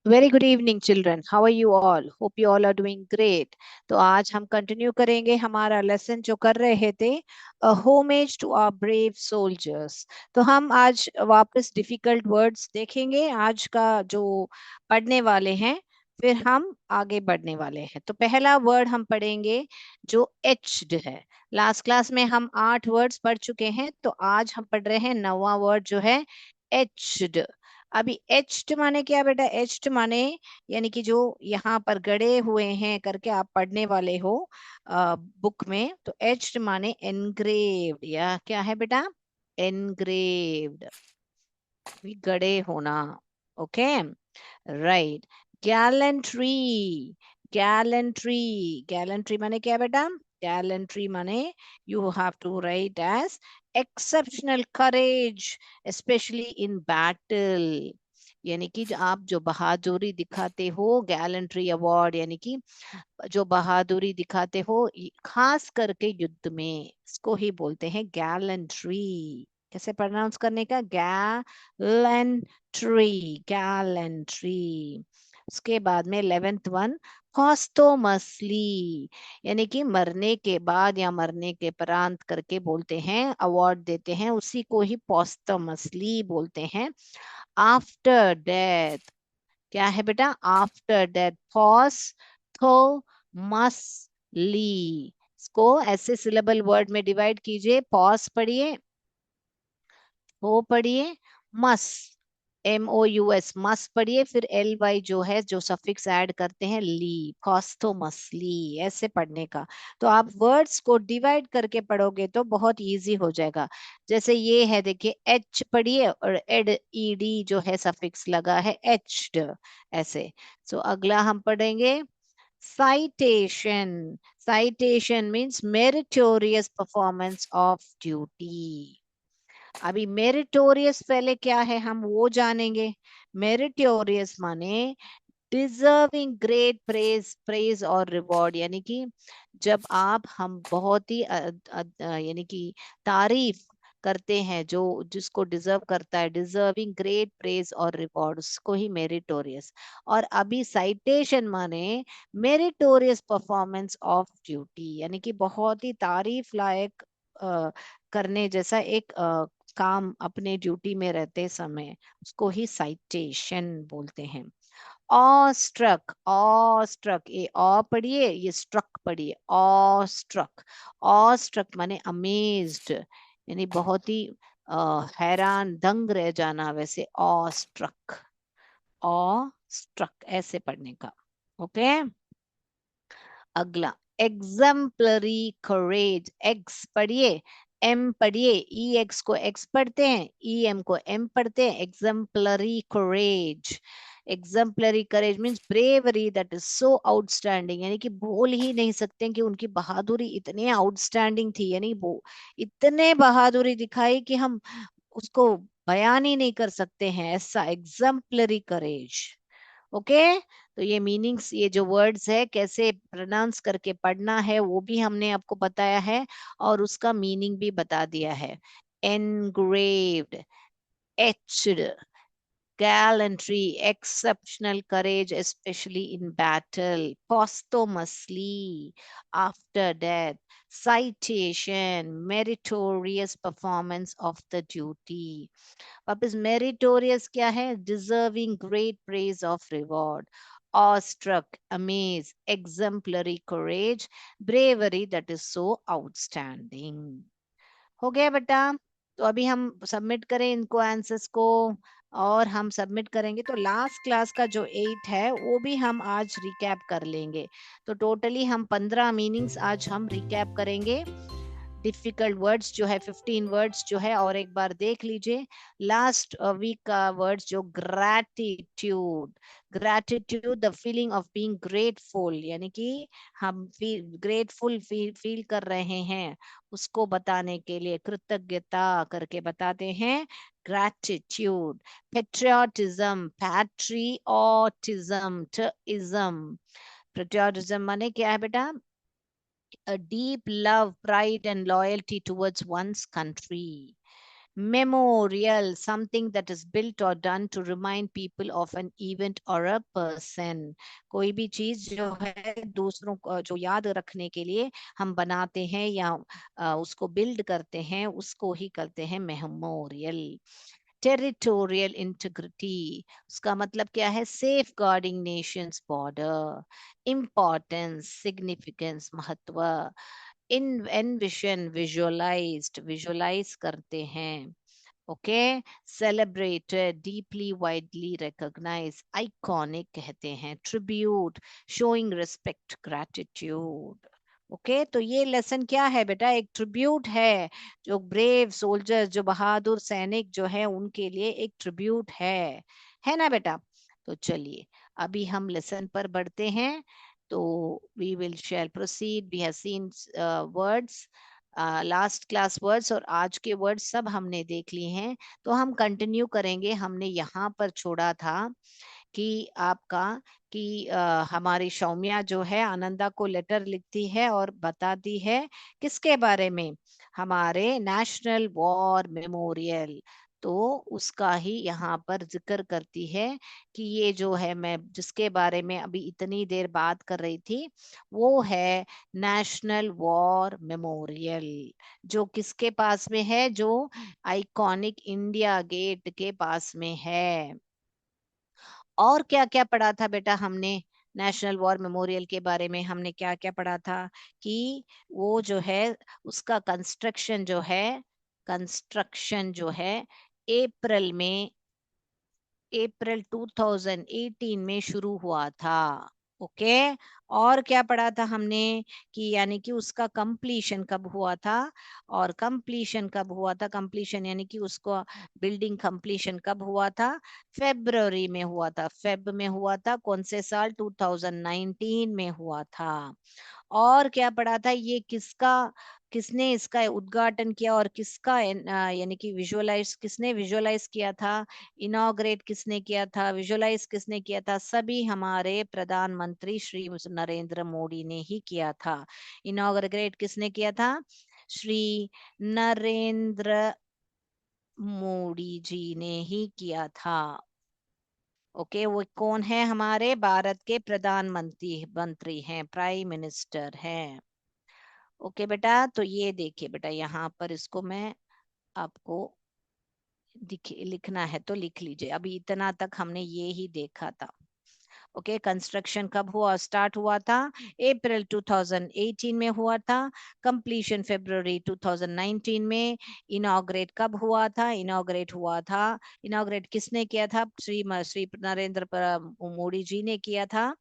Very good evening children, how are you all? Hope you all are doing great. तो आज हम continue करेंगे हमारा लेसन जो कर रहे थे, homage to our brave soldiers. तो हम आज वापस डिफिकल्ट वर्ड्स देखेंगे आज का जो पढ़ने वाले हैं, फिर हम आगे बढ़ने वाले हैं। तो पहला वर्ड हम पढ़ेंगे जो एच्ड है। लास्ट क्लास में हम 8 वर्ड्स पढ़ चुके हैं, तो आज हम पढ़ रहे हैं 9वां वर्ड जो है एच्ड। अभी एच्ड माने क्या बेटा? एच्ड माने यानी कि जो यहाँ पर गड़े हुए हैं करके आप पढ़ने वाले हो बुक में। तो एच्ड माने एनग्रेव्ड, या क्या है बेटा? एनग्रेव्ड, गड़े होना। Okay, right. Gallantry, gallantry, gallantry माने क्या बेटा? गैलेंट्री माने you have to write as exceptional courage, specially in battle. यानी कि आप जो बहादुरी दिखाते हो, गैलेंट्री अवार्ड यानी कि जो बहादुरी दिखाते हो खास करके युद्ध में, इसको ही बोलते हैं गैलेंट्री। कैसे प्रोनाउंस करने का? Gallantry, gallantry. उसके बाद में 11th वन, पोस्टोमसली, यानी कि मरने के बाद या मरने के परांत करके बोलते हैं, अवार्ड देते हैं, उसी को ही पोस्टोमसली बोलते हैं। आफ्टर डेथ, क्या है बेटा? After death, posthumously. इसको ऐसे सिलेबल वर्ड में डिवाइड कीजिए। पॉस पढ़िए, हो पढ़िए, मस, MOUS, मस पढ़िए, फिर LY जो है जो सफिक्स ऐड करते हैं, ली, पोस्थोमसली, ऐसे पढ़ने का। तो आप वर्ड्स को डिवाइड करके पढ़ोगे तो बहुत इजी हो जाएगा। जैसे ये है, देखिए, एच पढ़िए और ED जो है सफिक्स लगा है, एच्ड, ऐसे। सो अगला हम पढ़ेंगे citation. Citation means meritorious performance of duty. अभी मेरिटोरियस पहले क्या है हम वो जानेंगे। मेरिटोरियस माने डिजर्विंग ग्रेट प्रेज, प्रेज और रिवॉर्ड, यानी कि जब आप हम बहुत ही यानी कि तारीफ करते हैं, जो जिसको डिजर्व करता है, डिजर्विंग ग्रेट प्रेज और रिवॉर्ड, उसको ही मेरिटोरियस। और अभी साइटेशन माने मेरिटोरियस परफॉर्मेंस ऑफ ड्यूटी, यानी कि बहुत ही तारीफ लायक करने जैसा एक काम अपने ड्यूटी में रहते समय, उसको ही साइटेशन बोलते हैं। ऑ स्ट्रक, ऑ स्ट्रक, ये ऑ पढ़िए, ये स्ट्रक पढ़िए, ऑ स्ट्रक। ऑ स्ट्रक माने अमेज्ड, यानी बहुत ही हैरान, दंग रह जाना, वैसे ऑ स्ट्रक, ऑ स्ट्रक ऐसे पढ़ने का। ओके, अगला एग्जाम्पलरी करेज। एक्स पढ़िए, एम पढ़िए, ई एक्स को एक्स पढ़ते हैं, ई एम को एम पढ़ते हैं। Exemplary courage, exemplary courage means bravery that is so outstanding, यानी कि बोल ही नहीं सकते कि उनकी बहादुरी इतनी आउटस्टैंडिंग थी, यानी वो इतने बहादुरी दिखाई कि हम उसको बयान ही नहीं कर सकते हैं, ऐसा एग्जाम्पलरी करेज। ओके, तो ये मीनिंग्स, ये जो वर्ड्स है कैसे प्रोनाउंस करके पढ़ना है वो भी हमने आपको बताया है, और उसका मीनिंग भी बता दिया है। Engraved, etched, gallantry, exceptional courage, especially in battle, posthumously, after death, citation, meritorious performance of the duty. वापस meritorious क्या है? Deserving great praise of reward. Awestruck, amaze, exemplary courage, bravery that is so outstanding. हो गया बेटा? तो अभी हम submit करें इनको आंसर्स को, और हम सबमिट करेंगे तो लास्ट क्लास का जो 8 है वो भी हम आज रिकैप कर लेंगे। तो टोटली हम 15 मीनिंग्स आज हम रिकैप करेंगे। डिफिकल्ट वर्ड्स जो है 15 वर्ड्स जो है, और एक बार देख लीजिए लास्ट वीक का वर्ड्स जो gratitude, gratitude the feeling of being grateful, यानी कि हम ग्रेटफुल फील कर रहे हैं, उसको बताने के लिए कृतज्ञता करके बताते हैं gratitude. Patriotism, patriotism, ism, patriotism माने क्या है बेटा? A deep love, pride and loyalty towards one's country. Memorial, something that is built or done to remind people of an event or a person. कोई भी चीज जो है दूसरों को जो याद रखने के लिए हम बनाते हैं या उसको बिल्ड करते हैं, उसको ही करते हैं मेमोरियल. टेरिटोरियल इंटीग्रिटी, उसका मतलब क्या है? Safeguarding nation's border. Importance, significance, महत्व. इन एनविशन, विजुअलाइज्ड, विजुअलाइज करते हैं. Okay. Celebrated, deeply widely recognize, iconic कहते हैं. Tribute, showing respect, gratitude. Okay तो ये लेसन क्या है बेटा? एक ट्रिब्यूट है. जो ब्रेव सोल्जर्स, जो बहादुर सैनिक जो है, उनके लिए एक ट्रिब्यूट है ना बेटा? तो चलिए अभी हम लेसन पर बढ़ते हैं. तो we will shall proceed. We have seen words, last class words, और आज के वर्ड्स सब हमने देख लिए हैं. तो हम कंटिन्यू करेंगे. हमने यहाँ पर छोड़ा था कि आपका कि हमारी सौम्या जो है आनंदा को लेटर लिखती है और बताती है किसके बारे में? हमारे नेशनल वॉर मेमोरियल. तो उसका ही यहाँ पर जिक्र करती है कि ये जो है, मैं जिसके बारे में अभी इतनी देर बात कर रही थी, वो है नेशनल वॉर मेमोरियल. जो किसके पास में है? जो आइकॉनिक इंडिया गेट के पास में है. और क्या क्या पढ़ा था बेटा हमने नेशनल वॉर मेमोरियल के बारे में? हमने क्या क्या पढ़ा था कि वो जो है उसका कंस्ट्रक्शन जो है अप्रैल में, अप्रैल 2018 में शुरू हुआ था. ओके. और क्या पढ़ा था हमने कि यानी कि उसका कंप्लीशन कब हुआ था? और कंप्लीशन कब हुआ था? कंप्लीशन यानी कि उसको बिल्डिंग कंप्लीशन कब हुआ था? फेब्रुवरी में हुआ था. फेब में हुआ था. कौन से साल? 2019 में हुआ था. और क्या पढ़ा था? ये किसने इसका उद्घाटन किया और किसका यानी कि किसने विजुअलाइज किया था? इनॉग्रेट किसने किया था? विजुअलाइज किसने किया था? सभी हमारे प्रधानमंत्री श्री नरेंद्र मोदी ने ही किया था. इनॉग्रेट किसने किया था? श्री नरेंद्र मोदी जी ने ही किया था. ओके. वो कौन है? हमारे भारत के प्रधानमंत्री हैं, प्राइम मिनिस्टर हैं. ओके बेटा. तो ये देखिए बेटा, यहाँ पर इसको मैं आपको लिखना है तो लिख लीजिए. अभी इतना तक हमने ये ही देखा था. ओके. कंस्ट्रक्शन कब हुआ, स्टार्ट हुआ था? अप्रैल 2018 में हुआ था. कंप्लीशन फरवरी 2019 में. इनॉग्रेट कब हुआ था? इनॉग्रेट किसने किया था? श्री नरेंद्र मोदी जी ने किया था.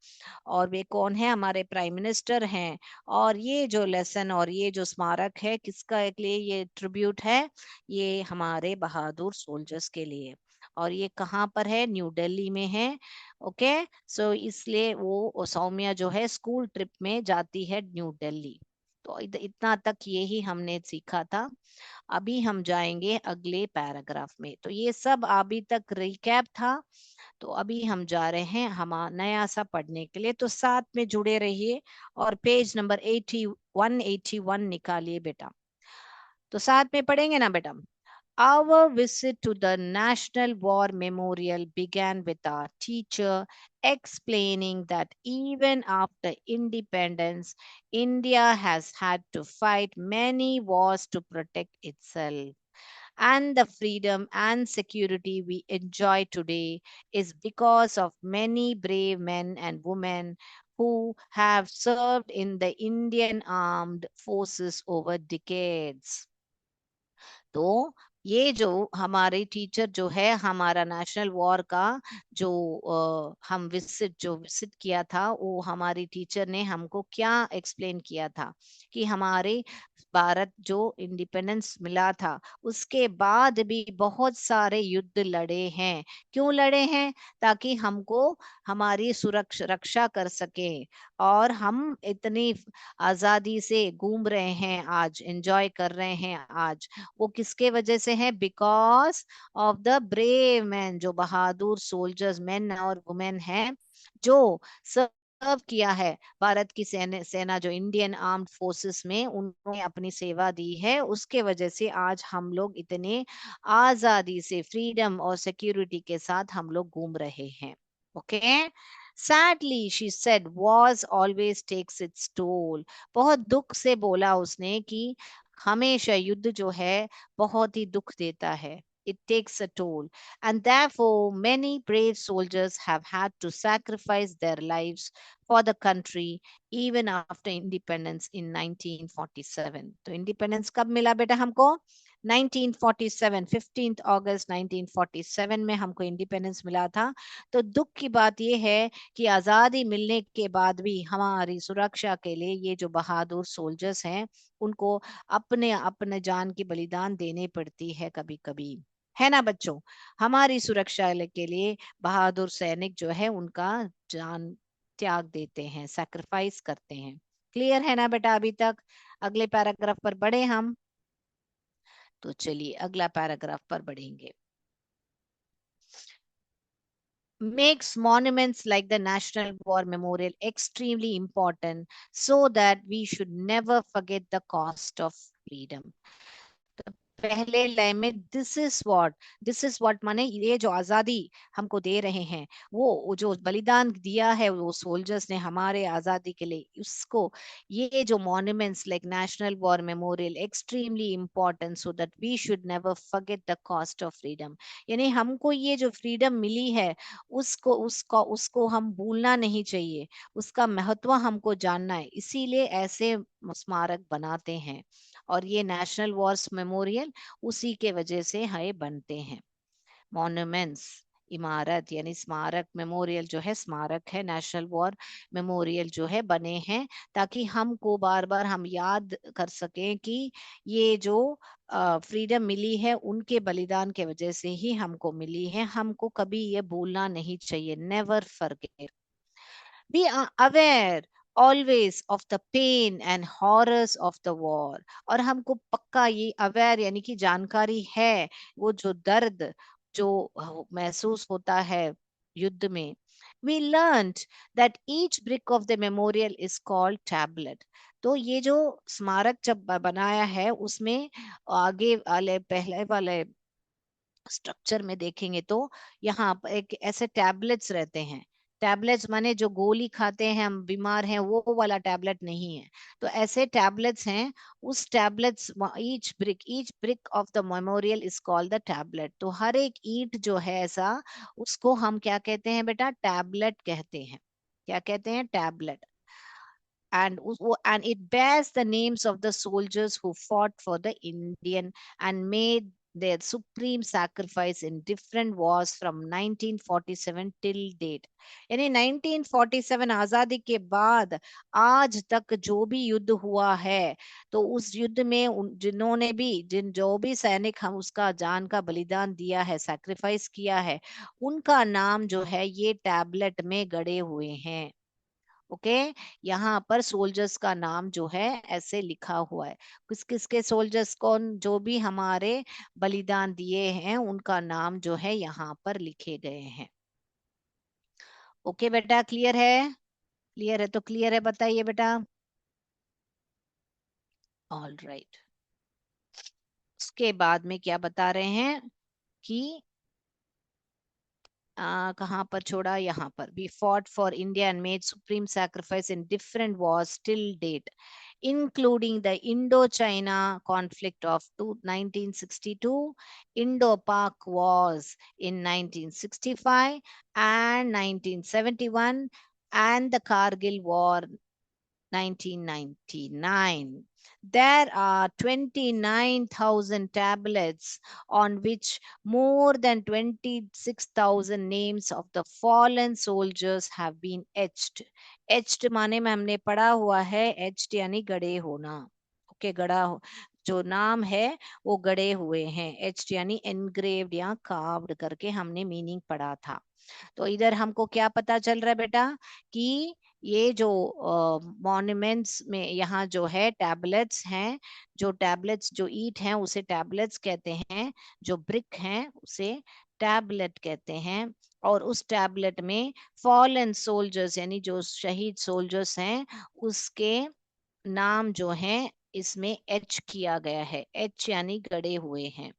और वे कौन है? हमारे प्राइम मिनिस्टर हैं. और ये जो लेसन और ये जो स्मारक है, किसका के लिए ये ट्रिब्यूट है? ये हमारे बहादुर सोल्जर्स के लिए. और ये कहाँ पर है? न्यू दिल्ली में है. ओके. सो इसलिए वो सौम्या जो है स्कूल ट्रिप में जाती है न्यू दिल्ली. तो इतना तक ये ही हमने सीखा था. अभी हम जाएंगे अगले पैराग्राफ में. तो ये सब अभी तक रिकैप था. तो अभी हम जा रहे हैं हम नया सा पढ़ने के लिए. तो साथ में जुड़े रहिए और पेज नंबर 181 निकालिए बेटा. तो साथ में पढ़ेंगे ना बेटा? Our visit to the National War Memorial began with our teacher explaining that even after independence, India has had to fight many wars to protect itself. And the freedom and security we enjoy today is because of many brave men and women who have served in the Indian armed forces over decades. तो ये जो हमारे teacher जो है, हमारा national war का जो हम विजिट किया था, वो हमारी टीचर ने हमको क्या एक्सप्लेन किया था कि हमारे भारत जो इंडिपेंडेंस मिला था उसके बाद भी बहुत सारे युद्ध लड़े हैं. क्यों लड़े हैं? ताकि हमको हमारी सुरक्षा रक्षा कर सके. और हम इतनी आजादी से घूम रहे हैं आज, एंजॉय कर रहे हैं आज. वो किसके वजह से है? Because of the brave man, जो बहादुर सोल्जर्स, मैन और वुमेन हैं, जो सर्व सर्व किया है, भारत की सेना जो इंडियन आर्म्ड फोर्सेस में उन्होंने अपनी सेवा दी है, उसके वजह से आज हम लोग इतने आजादी से, फ्रीडम और सिक्योरिटी के साथ हम लोग घूम रहे हैं. Okay. Sadly, she said, wars always takes its toll. बहुत दुख से बोला उसने कि हमेशा युद्ध जो है बहुत ही दुख देता है. It takes a toll, and therefore many brave soldiers have had to sacrifice their lives for the country even after independence in 1947. तो independence कब मिला बेटा हमको? 1947, 15 अगस्त 1947 में हमको इंडिपेंडेंस मिला था. तो दुख की बात यह है कि आजादी मिलने के बाद भी हमारी सुरक्षा के लिए ये जो बहादुर सोल्जर्स हैं, उनको अपने अपने जान की बलिदान देनी पड़ती है कभी कभी, है ना बच्चों? हमारी सुरक्षा के लिए बहादुर सैनिक जो है उनका जान त्याग देते हैं, सैक्रिफाइस करते हैं. क्लियर है ना बेटा अभी तक? अगले पैराग्राफ पर बढ़े हम. तो चलिए अगला पैराग्राफ पर बढ़ेंगे. Makes monuments like the National War Memorial extremely important so that we should never forget the cost of freedom. तो पहले लाइन में दिस इज व्हाट माने ये जो आजादी हमको दे रहे हैं, वो जो बलिदान दिया है वो सोल्जर्स ने हमारे आजादी के लिए, उसको ये जो monuments like national war memorial extremely important so that we should never forget the cost of freedom. यानी हमको ये जो फ्रीडम मिली है उसको उसको उसको हम भूलना नहीं चाहिए, उसका महत्व हमको जानना है, इसीलिए ऐसे स्मारक बनाते हैं. और ये नेशनल वॉर्स मेमोरियल उसी के वजह से है बनते हैं. मॉन्यूमेंट्स, इमारत यानी स्मारक, मेमोरियल जो है स्मारक है, नेशनल वॉर मेमोरियल जो है बने हैं ताकि हमको बार बार हम याद कर सकें कि ये जो फ्रीडम मिली है उनके बलिदान के वजह से ही हमको मिली है. हमको कभी ये भूलना नहीं चाहिए. Never forget. We are aware always of the pain and horrors of the war. और हमको पक्का ये अवेयर यानी कि जानकारी है वो जो दर्द जो महसूस होता है युद्ध में. We learned that each brick of the memorial is called tablet. तो ये जो स्मारक जब बनाया है उसमें आगे वाले पहले वाले स्ट्रक्चर में देखेंगे तो यहाँ पर एक ऐसे टैबलेट्स रहते हैं. टैबलेट्स माने जो गोली खाते हैं हम बीमार हैं वो वाला टैबलेट नहीं है. तो ऐसे टैबलेट्स हैं. उस tablets each brick of the memorial is called the tablet. तो हर एक ईंट जो है ऐसा उसको हम क्या कहते हैं बेटा? टैबलेट कहते हैं. क्या कहते हैं? Tablet. And it bears the names of the soldiers who fought for the Indian and made their supreme sacrifice in different wars from 1947 till date. यानी 1947 आजादी के बाद आज तक जो भी युद्ध हुआ है, तो उस युद्ध में जिन्होंने भी जो भी सैनिक हम उसका जान का बलिदान दिया है, सैक्रिफाइस किया है, उनका नाम जो है ये टैबलेट में गड़े हुए हैं. ओके. यहाँ पर सोल्जर्स का नाम जो है ऐसे लिखा हुआ है. किस किस के सोल्जर्स, कौन जो भी हमारे बलिदान दिए हैं उनका नाम जो है यहाँ पर लिखे गए हैं. ओके बेटा, क्लियर है? क्लियर है तो क्लियर है बताइए बेटा. All right. उसके बाद में क्या बता रहे हैं कि कहाँ पर छोड़ा? यहाँ पर. We fought for India and made supreme sacrifice in different wars till date, including the Indo-China conflict of 1962, Indo-Pak wars in 1965 and 1971, and the Kargil war 1999. There are 29,000 tablets on which more than 26,000 names of the fallen soldiers have been etched. Etched माने में हमने पढ़ा हुआ है, etched यानी गड़े होना. Okay, गड़ा हो, जो नाम है वो गड़े हुए हैं. etched यानी engraved या carved करके हमने मीनिंग पढ़ा था. तो इधर हमको क्या पता चल रहा है बेटा कि ये जो मॉन्यूमेंट्स में यहाँ जो है टैबलेट्स हैं, जो टैबलेट्स जो ईट हैं उसे टैबलेट्स कहते हैं, जो ब्रिक हैं उसे टैबलेट कहते हैं, और उस टैबलेट में फॉलन सोल्जर्स यानी जो शहीद सोल्जर्स हैं उसके नाम जो हैं इसमें एच किया गया है, एच यानी गड़े हुए हैं,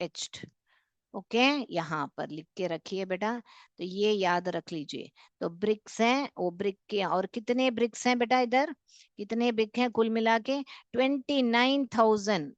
एच्ड। ओके, यहाँ पर लिख के रखिए बेटा, तो ये याद रख लीजिए। तो ब्रिक्स हैं, वो ब्रिक के, और कितने ब्रिक्स हैं बेटा इधर, कितने ब्रिक हैं कुल मिला के 29,000।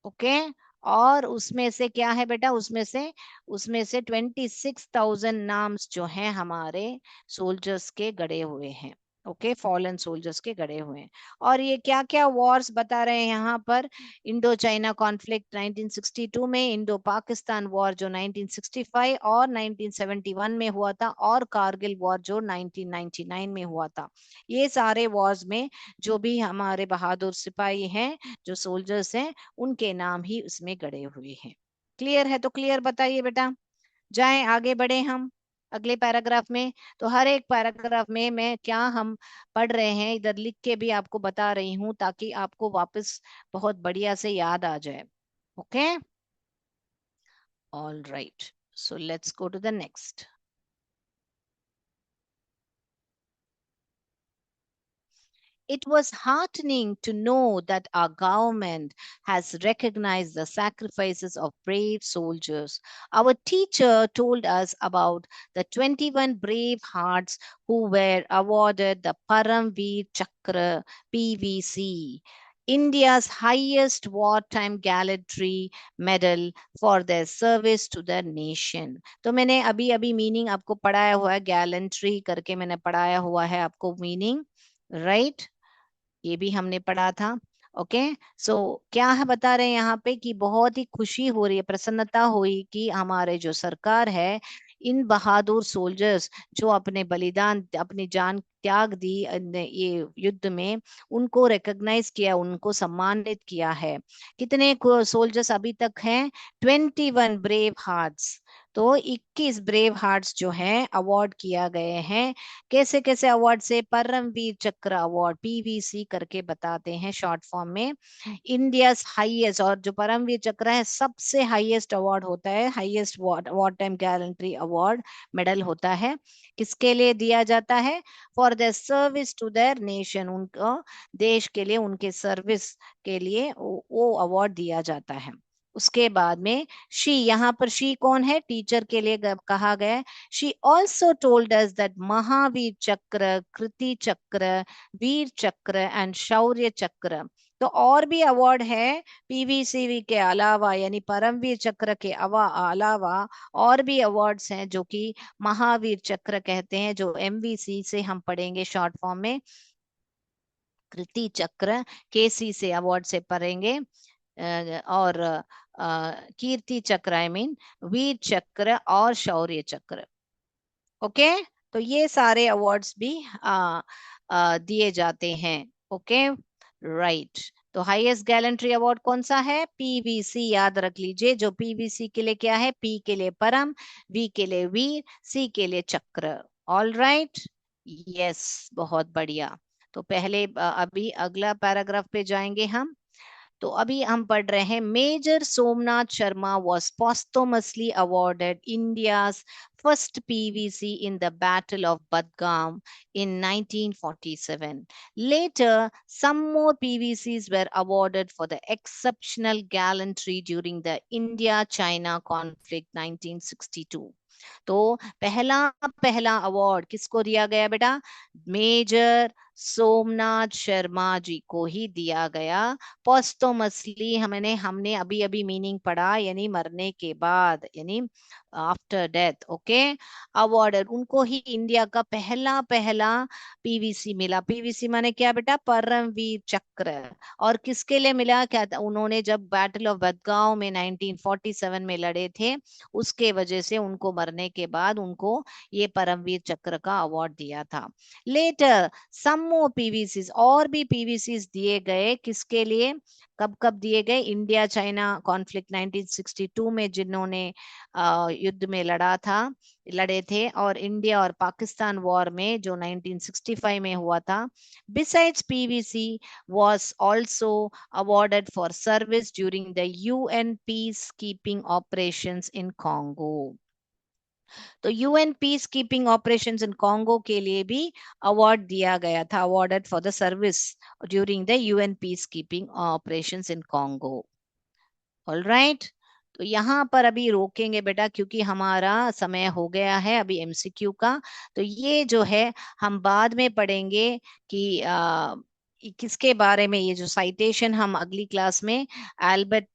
ओके, और उसमें से क्या है बेटा, उसमें से 26,000 नाम्स जो हैं हमारे सोल्जर्स के गड़े हुए हैं। ओके, फॉलन सोल्जर्स के गड़े हुए हैं। और ये क्या क्या वॉर्स बता रहे हैं यहाँ पर, इंडो चाइना कॉन्फ्लिक्ट 1962 में, इंडो पाकिस्तान वॉर जो 1965 और 1971 में हुआ था, और कारगिल वॉर जो 1999 में हुआ था। ये सारे वॉर्स में जो भी हमारे बहादुर सिपाही हैं, जो सोल्जर्स हैं, उनके नाम ही उसमें गड़े हुए हैं। क्लियर है? तो क्लियर बताइए बेटा, जाएं आगे बढ़े हम अगले पैराग्राफ में। तो हर एक पैराग्राफ में मैं क्या हम पढ़ रहे हैं इधर लिख के भी आपको बता रही हूं, ताकि आपको वापस बहुत बढ़िया से याद आ जाए। Okay, all right, so let's go to the next. It was heartening to know that our government has recognized the sacrifices of brave soldiers. Our teacher told us about the 21 brave hearts who were awarded the Paramveer Chakra PVC, India's highest wartime gallantry medal for their service to the nation. तो मैंने अभी अभी meaning आपको पढ़ाया हुआ है, gallantry करके मैंने पढ़ाया हुआ है आपको मीनिंग, राइट? ये भी हमने पढ़ा था। ओके, सो क्या है बता रहे हैं यहाँ पे कि बहुत ही खुशी हो रही है, प्रसन्नता हुई कि हमारे जो सरकार है, इन बहादुर सोल्जर्स जो अपने बलिदान, अपनी जान त्याग दी ये युद्ध में, उनको रिकॉग्नाइज किया, उनको सम्मानित किया है। कितने सोल्जर्स अभी तक हैं? 21 ब्रेव हार्ट्स। तो 21 ब्रेव हार्ट्स जो हैं अवार्ड किया गए हैं। कैसे कैसे अवार्ड से? परमवीर चक्र अवार्ड, पीवीसी करके बताते हैं शॉर्ट फॉर्म में। इंडिया हाईएस्ट, और जो परमवीर चक्र है सबसे हाईएस्ट अवार्ड होता है, highest war time gallantry award medal होता है। किसके लिए दिया जाता है? For the service to their nation, उनको देश के लिए, उनके सर्विस के लिए वो अवार्ड दिया जाता है। उसके बाद में शी, यहाँ पर शी कौन है? टीचर के लिए कहा गया है। She also told us that Mahavir चक्र, कृति चक्र, वीर चक्र एंड शौर्य चक्र, तो और भी अवार्ड है पीवीसीवी के अलावा, यानी परमवीर चक्र के अलावा और भी अवार्ड्स हैं जो कि महावीर चक्र कहते हैं, जो एमवीसी से हम पढ़ेंगे शॉर्ट फॉर्म में, कृति चक्र केसी से अवार्ड से पढ़ेंगे, और कीर्ति चक्र, आई मीन वीर चक्र और शौर्य चक्र। ओके, तो ये सारे अवार्ड्स भी दिए जाते हैं। Okay, right. तो हाईएस्ट गैलेंट्री अवार्ड कौन सा है? पीवीसी, याद रख लीजिए। जो पीवीसी के लिए क्या है? पी के लिए परम, वी के लिए वीर, सी के लिए चक्र। ऑल राइट, यस, बहुत बढ़िया। तो पहले अभी अगला पैराग्राफ पे जाएंगे हम। तो अभी हम पढ़ रहे हैं, major Somnath Sharma was posthumously awarded India's first PVC in the Battle of Budgam in 1947. Later, some more PVCs were awarded for the exceptional gallantry during the India-China conflict 1962. तो पहला पहला अवार्ड किसको दिया गया बेटा? मेजर सोमनाथ शर्मा जी को ही दिया गया। पोस्टोमसली हमने अभी अभी मीनिंग पढ़ा, यानी मरने के बाद, यानी आफ्टर डेथ। ओके, अवार्ड उनको ही इंडिया का पहला पहला पीवीसी मिला। पीवीसी माने क्या बेटा? परमवीर चक्र। और किसके लिए मिला? क्या उन्होंने जब बैटल ऑफ बदगांव में 1947 में लड़े थे, उसके वजह से उनको मरने के बाद उनको ये परमवीर चक्र का अवार्ड दिया था। लेटर सम more PVCs, और भी PVCs दिए गए, किसके लिए, कब कब दिए गए, इंडिया चाइना कॉन्फ्लिक्ट 1962 में जिन्होंने युद्ध में लड़े थे, और इंडिया और पाकिस्तान वॉर में जो 1965 में हुआ था. Besides, PVC was also awarded for service during the UN peacekeeping operations in Congo. तो UN peace keeping operations in Congo के लिए भी अवार्ड दिया गया था, awarded for the service during the UN peace keeping operations in Congo. All right, तो यहाँ पर अभी रोकेंगे बेटा, क्योंकि हमारा समय हो गया है अभी एमसीक्यू का. तो ये जो है हम बाद में पढ़ेंगे कि किसके बारे में, ये जो साइटेशन हम अगली क्लास में एल्बर्ट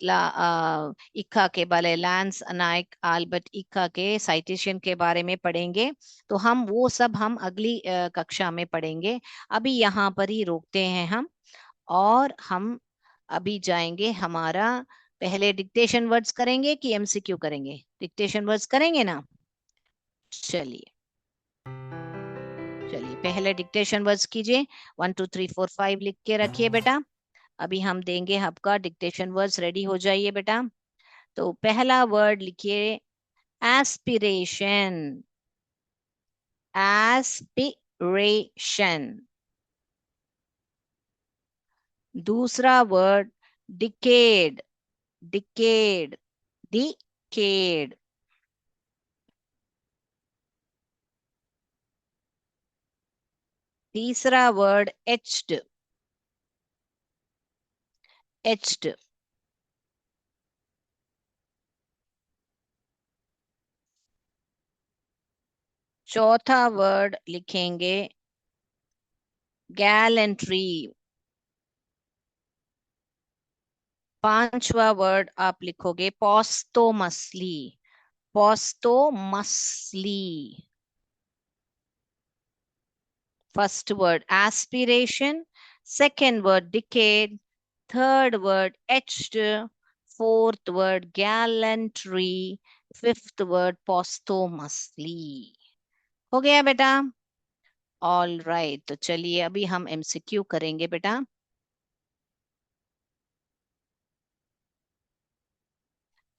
इक्का के बारे, लैंस नाइक एल्बर्ट इक्का के साइटेशन के बारे में पढ़ेंगे. तो हम वो सब हम अगली कक्षा में पढ़ेंगे. अभी यहाँ पर ही रोकते हैं हम, और हम अभी जाएंगे हमारा, पहले डिक्टेशन वर्ड्स करेंगे कि एमसीक्यू करेंगे, डिक्टेशन वर्ड्स करेंगे ना. चलिए चलिए पहले डिक्टेशन वर्ड्स कीजिए, 1 2 3 4 5 लिख के रखिए बेटा. अभी हम देंगे आपका डिक्टेशन वर्ड्स, रेडी हो जाइए बेटा. तो पहला वर्ड लिखिए एस्पिरेशन, एस्पिरेशन. दूसरा वर्ड डिकेड, डिकेड, डिकेड. तीसरा वर्ड एच्ड, एच्ड. चौथा वर्ड लिखेंगे गैलेंट्री. पांचवा वर्ड आप लिखोगे posthumously, posthumously. First word aspiration, second word decade, third word etched, fourth word gallantry, fifth word posthumously. हो गया बेटा. ऑल राइट, तो चलिए अभी हम एमसीक्यू करेंगे बेटा.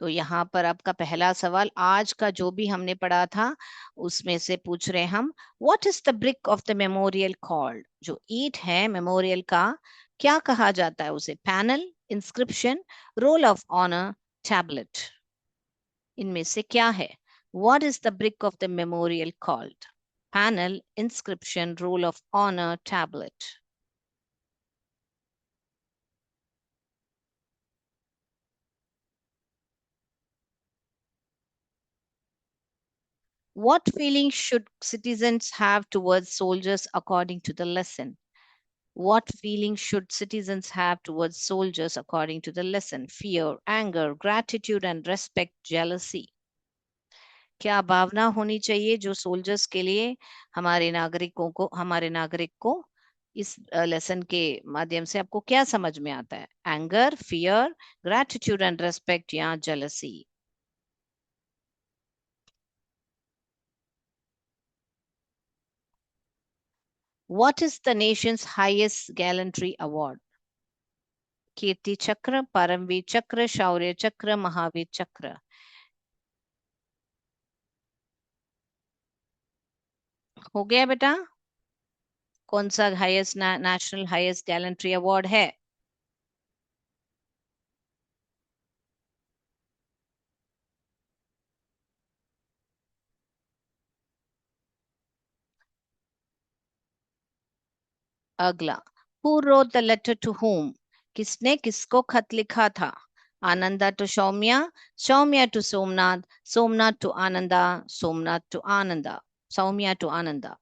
तो यहाँ पर आपका पहला सवाल, आज का जो भी हमने पढ़ा था उसमें से पूछ रहे हम, what is the brick of the memorial called. जो ईट है मेमोरियल का, क्या कहा जाता है उसे, panel, inscription, roll of honour, tablet. इनमें से क्या है, what is the brick of the memorial called, panel, inscription, roll of honour, tablet. What feelings should citizens have towards soldiers according to the lesson? What feelings should citizens have towards soldiers according to the lesson? Fear, anger, gratitude and respect, jealousy. क्या भावना होनी चाहिए जो soldiers के लिए, हमारे नागरिकों को, हमारे नागरिक को, इस लेसन के माध्यम से आपको क्या समझ में आता है, anger, fear, gratitude and respect या jealousy. What is the nation's highest gallantry award? Kirti Chakra, Param Vir चक्र, शौर्य चक्र, महावीर चक्र. हो गया बेटा. कौन सा highest national highest gallantry award है? अगला, who wrote the letter to whom? किसने किसको खत लिखा था? Ananda to Saumya, Saumya to Somnath, Somnath to Ananda, Somnath to Ananda, Saumya to Ananda.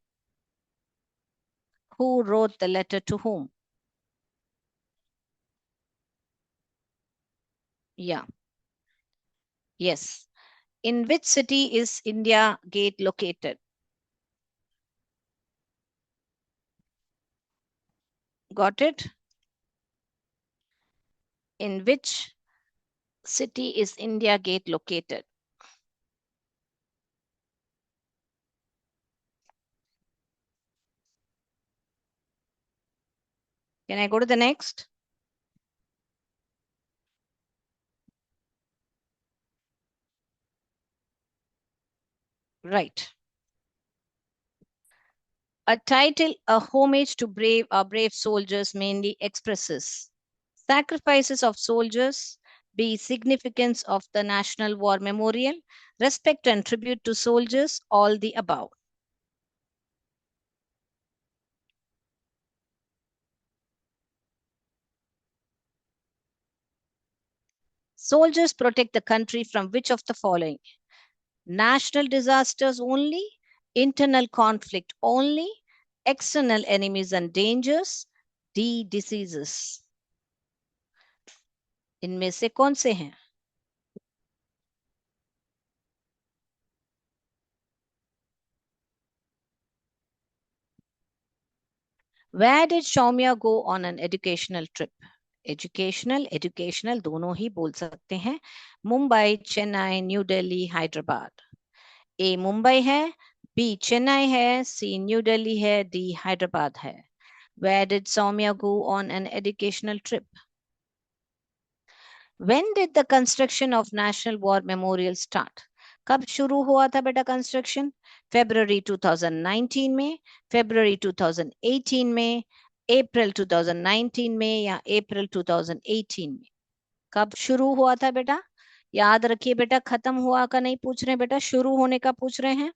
Who wrote the letter to whom? Yeah. Yes. In which city is India Gate located? Got it? In which city is India Gate located? Can I go to the next? Right. A title, a homage to brave soldiers mainly expresses sacrifices of soldiers, be significance of the National War Memorial, respect and tribute to soldiers, all the above. Soldiers protect the country from which of the following? National disasters only, internal conflict only, external enemies and dangers, D diseases. इनमें से कौन से हैं? Where did Shaumya go on an educational trip? educational दोनों ही बोल सकते हैं. Mumbai, Chennai, new Delhi, Hyderabad. ए मुंबई है, बी चेन्नई है, सी न्यू दिल्ली है, डी हैदराबाद है. Where did Soumya go on an educational trip? When did the construction of National War Memorial start? कब शुरू हुआ था बेटा कंस्ट्रक्शन? February 2019 में, February 2018 में, April 2019 में या April 2018 में? कब शुरू हुआ था बेटा? याद रखिए बेटा, खत्म हुआ का नहीं पूछ रहे बेटा, शुरू होने का पूछ रहे हैं.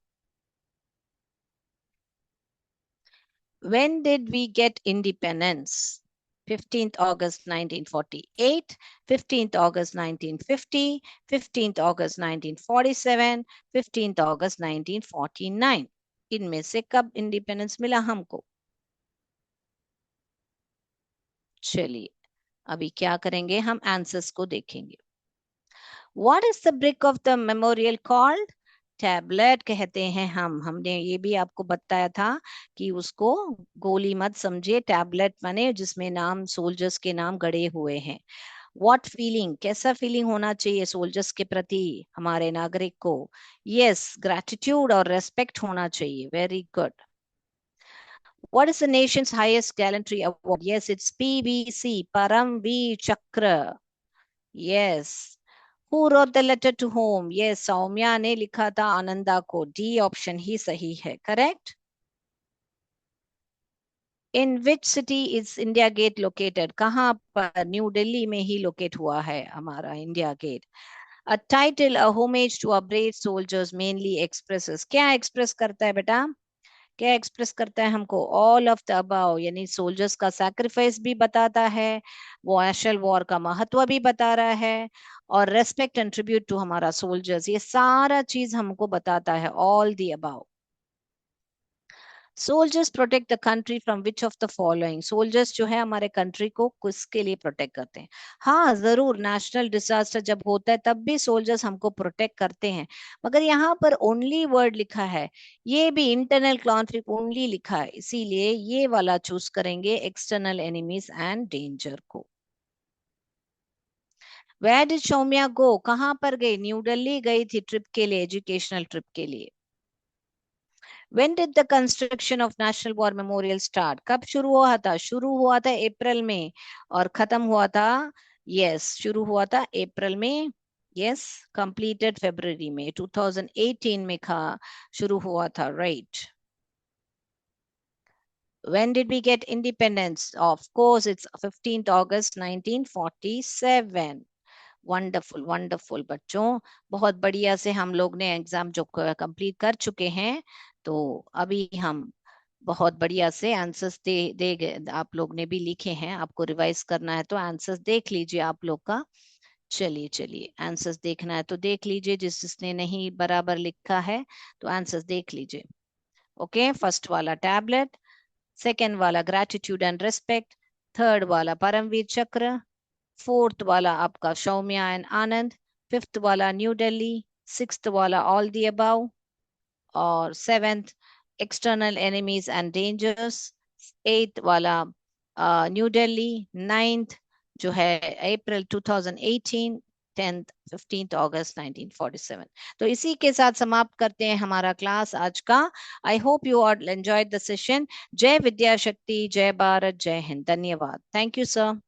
When did we get independence? 15th August 1948, 15th August 1950, 15th August 1947, 15th August 1949. इनमें से कब इंडिपेंडेंस मिला हमको? चलिए अभी क्या करेंगे, हम आंसर्स को देखेंगे. What is the brick of the memorial called? Tablet कहते हैं हम. हमने ये भी आपको बताया था कि उसको गोली मत समझिए. टैबलेट माने जिसमें नाम, सोल्जर्स के नाम गड़े हुए हैं. व्हाट फीलिंग, कैसा फीलिंग होना चाहिए सोल्जर्स के प्रति, हमारे नागरिक को? यस, ग्रैटिट्यूड और रेस्पेक्ट होना चाहिए. Very good. What is the nation's highest gallantry award? Yes, it's PVC, Paramveer Chakra. Yes. Who wrote the letter to whom? Yes, Saumya ने लिखा था आनंदा को. डी ऑप्शन ही सही है. Correct. In which city is India Gate located? कहाँ पर? New Delhi में ही locate हुआ है हमारा India Gate. A title, a homage to our brave soldiers mainly expresses. क्या एक्सप्रेस करता है बेटा? क्या एक्सप्रेस करता है हमको? ऑल ऑफ द अबाव, यानी सोल्जर्स का सैक्रिफाइस भी बताता है, वो नेशनल वॉर का महत्व भी बता रहा है, और रेस्पेक्ट एंड ट्रिब्यूट टू हमारा सोल्जर्स, ये सारा चीज हमको बताता है. All the above. Soldiers protect the country from which of the following? Soldiers जो है हमारे कंट्री को किसके लिए प्रोटेक्ट करते हैं? हाँ जरूर, नेशनल डिजास्टर जब होता है तब भी सोल्जर्स हमको प्रोटेक्ट करते हैं, मगर यहाँ पर ओनली वर्ड लिखा है, ये भी इंटरनल कॉन्फ्लिक्ट ओनली लिखा है, इसीलिए ये वाला चूज करेंगे, एक्सटर्नल एनिमीज एंड डेंजर को. वेयर डिड सौम्या गो? कहाँ पर गई? न्यू दिल्ली गई थी ट्रिप के लिए, एजुकेशनल ट्रिप के लिए. When did the construction of National War Memorial start? कब शुरू हुआ था? शुरू हुआ था अप्रैल में और खत्म हुआ था, यस शुरू हुआ था अप्रैल में, यस कंप्लीटेड फरवरी में, 2018 में शुरू हुआ था. Right. When did we get independence? Of course, it's 15th August 1947. Wonderful wonderful बच्चों, बहुत बढ़िया से हम लोग ने एग्जाम जो कंप्लीट कर चुके हैं, तो अभी हम बहुत बढ़िया से आंसर्स दे गए. आप लोग ने भी लिखे हैं, आपको रिवाइज करना है तो आंसर्स देख लीजिए आप लोग का. चलिए चलिए, आंसर्स देखना है तो देख लीजिए, जिसने नहीं बराबर लिखा है तो आंसर्स देख लीजिए. ओके, फर्स्ट वाला टैबलेट, सेकेंड वाला ग्रेटिट्यूड एंड रेस्पेक्ट, थर्ड वाला परमवीर चक्र, फोर्थ वाला आपका सौम्या एंड आनंद, फिफ्थ वाला न्यू दिल्ली, सिक्स्थ वाला ऑल दी अबाउ, और seventh external enemies and dangers, eighth वाला न्यू दिल्ली, नाइन्थ जो है अप्रैल 2018, 10th 15th अगस्त 1947। तो इसी के साथ समाप्त करते हैं हमारा क्लास आज का। I hope you all enjoyed the session. जय विद्या शक्ति, जय भारत, जय हिंद। धन्यवाद। Thank you sir.